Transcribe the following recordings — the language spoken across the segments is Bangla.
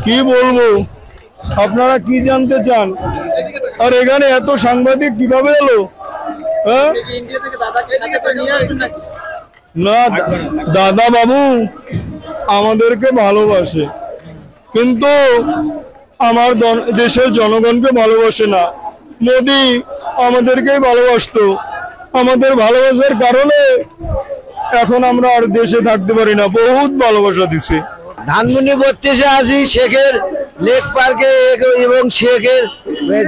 কি বলবো, আপনারা কি জানতে চান? আর এখানে এত সাংবাদিক কিভাবে এলো? হ্যাঁ না, দাদা বাবু আমাদেরকে ভালোবাসে, কিন্তু আমার দেশের জনগণকে ভালোবাসে না। মোদি আমাদেরকেই ভালোবাসতো, আমাদের ভালোবাসার কারণে এখন আমরা আর দেশে থাকতে পারি না। বহুত ভালোবাসা দিছে। ধানমন্ডি 32-এ আছি, শেখের লেক পার্কে এবং শেখের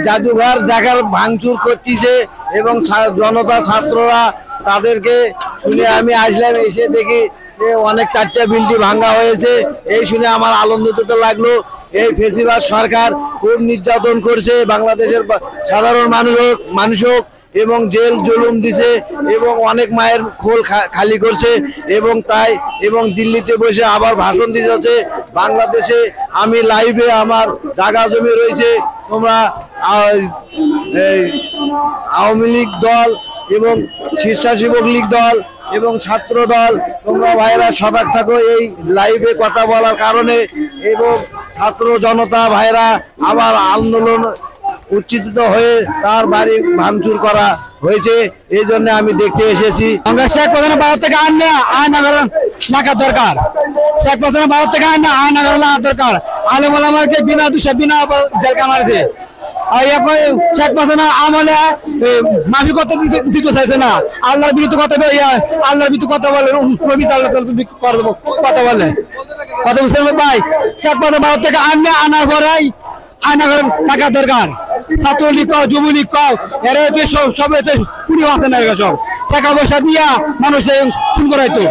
জাদুঘর দেখার ভাঙচুর করতেছে এবং জনতা ছাত্ররা তাদেরকে শুনে আমি আসলাম, এসে দেখি অনেক 4টা বিল্ডিং ভাঙা হয়েছে। এই শুনে আমার আনন্দিত লাগলো। এই ফেসিবাদ সরকার খুব নির্যাতন করছে বাংলাদেশের সাধারণ মানুষক এবং জেল জুলুম দিছে এবং অনেক মায়ের খোল খালি করছে এবং দিল্লিতে বসে আবার ভাষণ দিতে। বাংলাদেশে আমি লাইভে আমার জায়গা জমি রয়েছে, তোমরা আওয়ামী লীগ দল এবং স্বেচ্ছাসেবক লীগ দল এবং ছাত্র দল, তোমরা ভাইরা সজাগ থাকো এই লাইভে কথা বলার কারণে। এবং ছাত্র জনতা ভাইরা আবার আন্দোলন উচ্চিত হয়ে তার বাড়ি ভাঙচুর করা হয়েছে, এই জন্য আমি দেখতে এসেছি। শেখ প্রধান ভারত থেকে আইন রাখার দরকার। শেখ প্রধান ভারত থেকে আইন রাখার দরকার। আলেম ওলামাকে বিনা দোষে বিনা জেলখানাতে শেখ প্রধান আমলে মাফি কত দিতে চাইছে না। আল্লাহর বিরুদ্ধে কথা বলে, আল্লাহর বিরুদ্ধে কথা বলে, কথা বলে, কথা বুঝতে হবে ভাই। শেখ প্রধান ভারত থেকে আনার পরে আয়না টাকা দরকার। ছাত্রলীগ কও, যুবলীগ কও, এরা সব কুড়ি মাসে সব টাকা পয়সা দিয়া মানুষ খুন করাইতো।